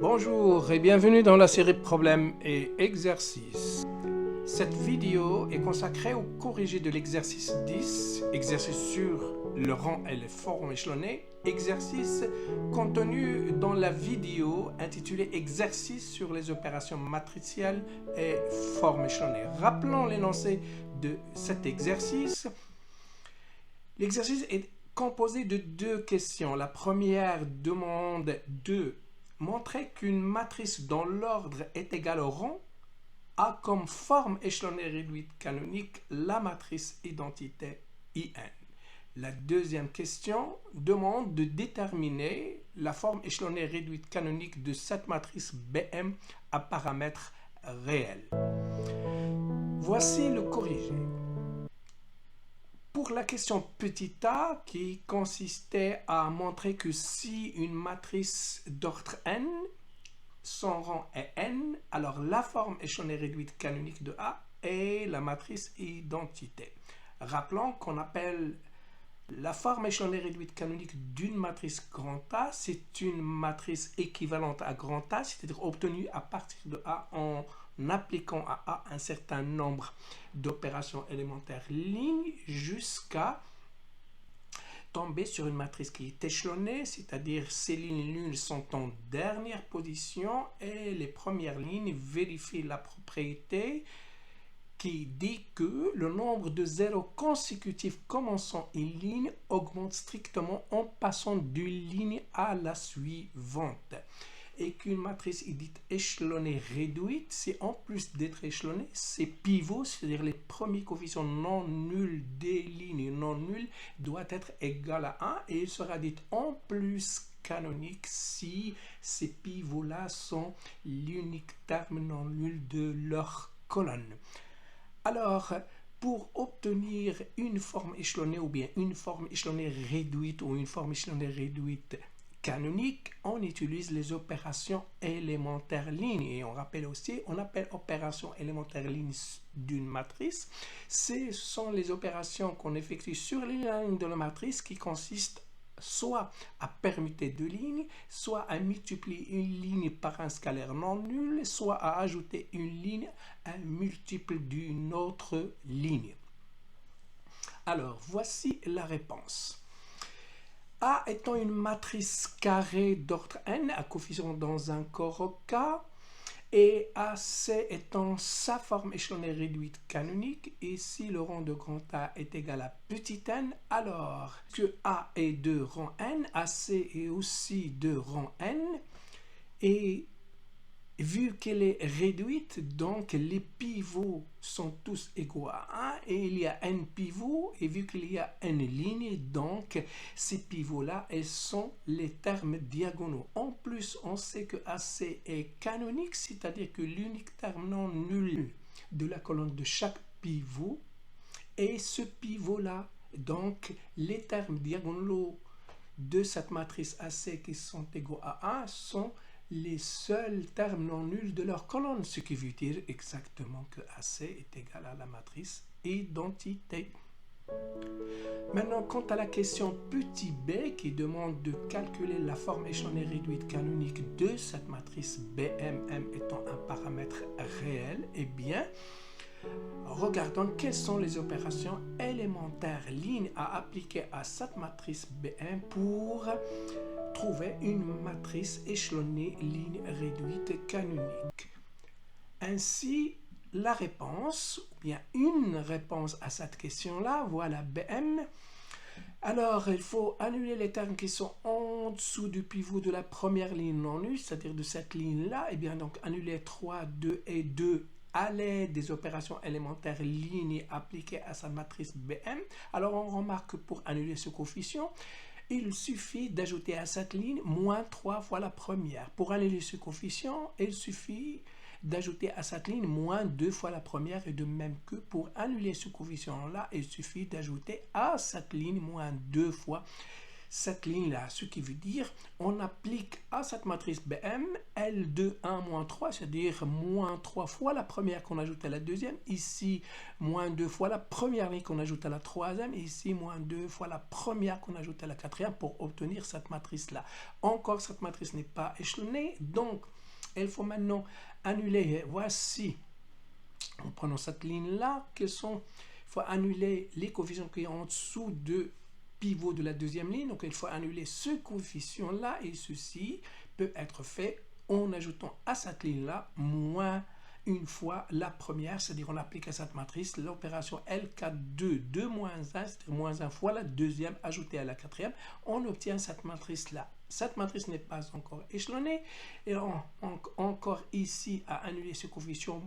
Bonjour et bienvenue dans la série Problèmes et exercices. Cette vidéo est consacrée au corrigé de l'exercice 10, exercice sur le rang et les formes échelonnées, exercice contenu dans la vidéo intitulée Exercice sur les opérations matricielles et formes échelonnées. Rappelons l'énoncé de cet exercice. L'exercice est composé de deux questions. La première demande de montrer qu'une matrice dont l'ordre est égal au rang a comme forme échelonnée réduite canonique la matrice identité IN. La deuxième question demande de déterminer la forme échelonnée réduite canonique de cette matrice BM à paramètres réels. Voici le corrigé. Pour la question petit a, qui consistait à montrer que si une matrice d'ordre n, son rang est n, alors la forme échelonnée réduite canonique de A est la matrice identité. Rappelons qu'on appelle la forme échelonnée réduite canonique d'une matrice grand A, c'est une matrice équivalente à grand A, c'est-à-dire obtenue à partir de A en appliquant à A un certain nombre d'opérations élémentaires lignes jusqu'à tomber sur une matrice qui est échelonnée, c'est-à-dire ces lignes l'unes sont en dernière position et les premières lignes vérifient la propriété qui dit que le nombre de zéros consécutifs commençant une ligne augmente strictement en passant d'une ligne à la suivante. Et qu'une matrice est dite échelonnée réduite, c'est en plus d'être échelonnée, ses pivots, c'est-à-dire les premiers coefficients non nuls des lignes non nulles, doit être égal à 1 et il sera dit en plus canonique si ces pivots-là sont l'unique terme non nul de leur colonne. Alors, pour obtenir une forme échelonnée ou bien une forme échelonnée réduite ou une forme échelonnée réduite canonique, on utilise les opérations élémentaires lignes et on rappelle aussi, on appelle opérations élémentaires lignes d'une matrice. Ce sont les opérations qu'on effectue sur les lignes de la matrice qui consistent soit à permuter deux lignes, soit à multiplier une ligne par un scalaire non nul, soit à ajouter une ligne à un multiple d'une autre ligne. Alors, voici la réponse. A étant une matrice carrée d'ordre n à coefficient dans un corps K, et AC étant sa forme échelonnée réduite canonique, et si le rang de grand A est égal à petit n, alors que A est de rang n, AC est aussi de rang n, et vu qu'elle est réduite, donc les pivots sont tous égaux à 1 et il y a n pivots, et vu qu'il y a n lignes, donc ces pivots-là sont les termes diagonaux. En plus, on sait que AC est canonique, c'est-à-dire que l'unique terme non nul de la colonne de chaque pivot est ce pivot-là. Donc, les termes diagonaux de cette matrice AC qui sont égaux à 1 sont les seuls termes non nuls de leur colonne, ce qui veut dire exactement que AC est égal à la matrice identité. Maintenant, quant à la question petit b qui demande de calculer la forme échelonnée réduite canonique de cette matrice BMM étant un paramètre réel, eh bien, regardons quelles sont les opérations élémentaires lignes à appliquer à cette matrice BM pour trouver une matrice échelonnée ligne réduite canonique. Ainsi, la réponse, ou bien une réponse à cette question-là, voilà BM. Alors, il faut annuler les termes qui sont en dessous du pivot de la première ligne non nulle, c'est-à-dire de cette ligne-là. Et bien donc, annuler 3, 2 et 2 à l'aide des opérations élémentaires lignes appliquées à sa matrice BM. Alors, on remarque que pour annuler ce coefficient, il suffit d'ajouter à cette ligne moins 3 fois la première. Pour annuler ce coefficient, il suffit d'ajouter à cette ligne moins 2 fois la première, et de même que pour annuler ce coefficient-là, il suffit d'ajouter à cette ligne moins 2 fois cette ligne-là, ce qui veut dire on applique à cette matrice BM L2, 1, moins 3, c'est-à-dire moins 3 fois la première qu'on ajoute à la deuxième, ici moins 2 fois la première ligne qu'on ajoute à la troisième, et ici moins 2 fois la première qu'on ajoute à la quatrième pour obtenir cette matrice-là. Encore, cette matrice n'est pas échelonnée, donc il faut maintenant annuler, voici, en prenant cette ligne-là, il faut annuler les coefficients qui sont en dessous de pivot de la deuxième ligne, donc il faut annuler ce coefficient-là, et ceci peut être fait en ajoutant à cette ligne-là moins une fois la première, c'est-à-dire on applique à cette matrice l'opération L4, 2 moins 1, c'est-à-dire moins 1 fois la deuxième ajoutée à la quatrième, on obtient cette matrice-là. Cette matrice n'est pas encore échelonnée, et encore ici à annuler ce coefficient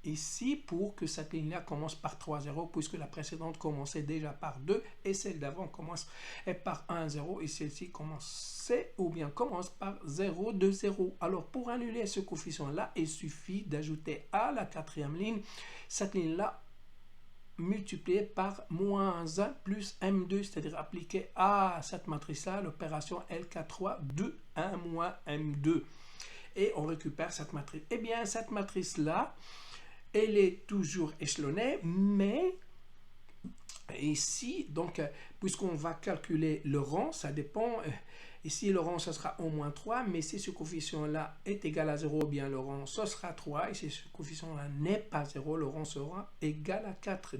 ici pour que cette ligne-là commence par 3, 0, puisque la précédente commençait déjà par 2 et celle d'avant commence par 1, 0 et celle-ci commence par 0, 2, 0. Alors pour annuler ce coefficient-là, il suffit d'ajouter à la quatrième ligne cette ligne-là multipliée par moins 1 plus M2, c'est-à-dire appliquer à cette matrice-là l'opération L4, 2, 1 moins M2. Et on récupère cette matrice. Eh bien, cette matrice-là, elle est toujours échelonnée, mais ici, donc, puisqu'on va calculer le rang, ça dépend. Ici, le rang, ce sera au moins 3, mais si ce coefficient-là est égal à 0, bien le rang, ce sera 3. Et si ce coefficient-là n'est pas 0, le rang sera égal à 4.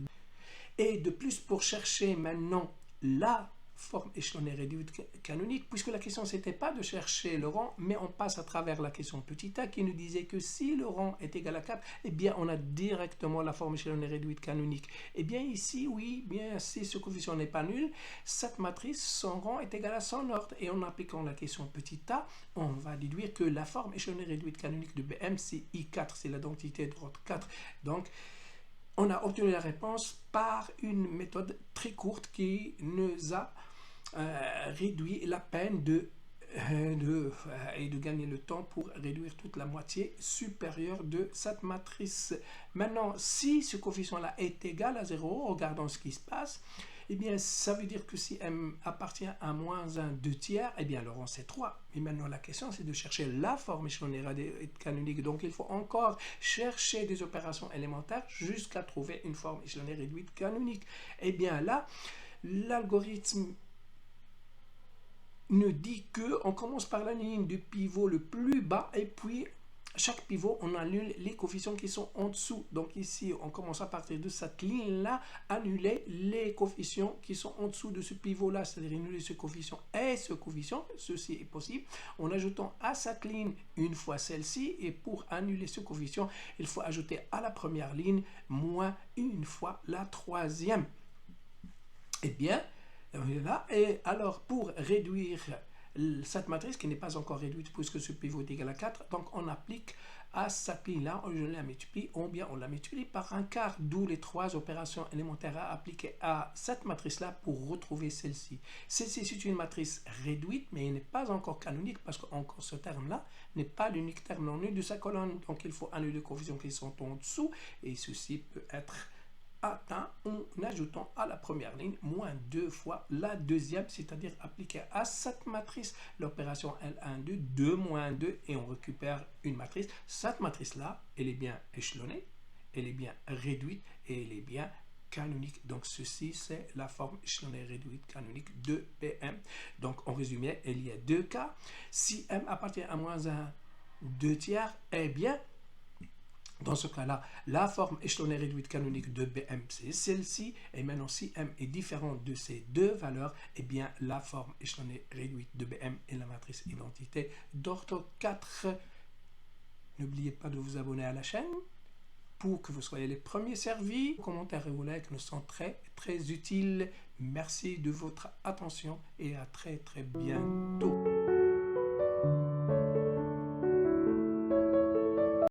Et de plus, pour chercher maintenant la forme échelonnée réduite canonique, puisque la question c'était pas de chercher le rang, mais on passe à travers la question petit a qui nous disait que si le rang est égal à 4, eh bien on a directement la forme échelonnée réduite canonique. Eh bien ici, oui, bien si ce coefficient n'est pas nul, cette matrice, son rang est égal à son ordre, et en appliquant la question petit a, on va déduire que la forme échelonnée réduite canonique de BM, c'est I4, c'est la densité de ordre 4. Donc, on a obtenu la réponse par une méthode très courte qui nous a réduit la peine de gagner le temps pour réduire toute la moitié supérieure de cette matrice. Maintenant, si ce coefficient-là est égal à 0, regardons ce qui se passe. Eh bien, ça veut dire que si M appartient à moins 1 2 tiers, eh bien, le rang c'est 3. Mais maintenant, la question, c'est de chercher la forme échelonnée réduite canonique. Donc, il faut encore chercher des opérations élémentaires jusqu'à trouver une forme échelonnée réduite canonique. Eh bien, là, l'algorithme nous dit qu'on commence par la ligne du pivot le plus bas et puis chaque pivot, on annule les coefficients qui sont en dessous. Donc ici, on commence à partir de cette ligne-là, annuler les coefficients qui sont en dessous de ce pivot-là, c'est-à-dire annuler ce coefficient et ce coefficient. Ceci est possible en ajoutant à cette ligne une fois celle-ci. Et pour annuler ce coefficient, il faut ajouter à la première ligne moins une fois la troisième. Eh bien, là, et alors pour réduire cette matrice qui n'est pas encore réduite puisque ce pivot est égal à 4, donc on applique à cette ligne-là, on la multiplie, ou bien on la multiplie par un quart, d'où les 3 opérations élémentaires à appliquer à cette matrice-là pour retrouver celle-ci. Celle-ci, c'est une matrice réduite, mais elle n'est pas encore canonique parce que encore ce terme-là n'est pas l'unique terme non nul de sa colonne. Donc il faut annuler les coefficients qui sont en dessous, et ceci peut être atteint en ajoutant à la première ligne moins 2 fois la deuxième, c'est-à-dire appliquer à cette matrice l'opération L1, 2 moins 2, et on récupère une matrice. Cette matrice-là, elle est bien échelonnée, elle est bien réduite, et elle est bien canonique. Donc ceci, c'est la forme échelonnée réduite canonique de BM. Donc en résumé, il y a deux cas. Si M appartient à moins 1 2 tiers, eh bien, dans ce cas-là, la forme échelonnée réduite canonique de BM, c'est celle-ci. Et maintenant, si M est différent de ces deux valeurs, eh bien, la forme échelonnée réduite de BM est la matrice identité d'ordre 4. N'oubliez pas de vous abonner à la chaîne pour que vous soyez les premiers servis. Les commentaires et vos likes nous sont très, très utiles. Merci de votre attention et à très, très bientôt.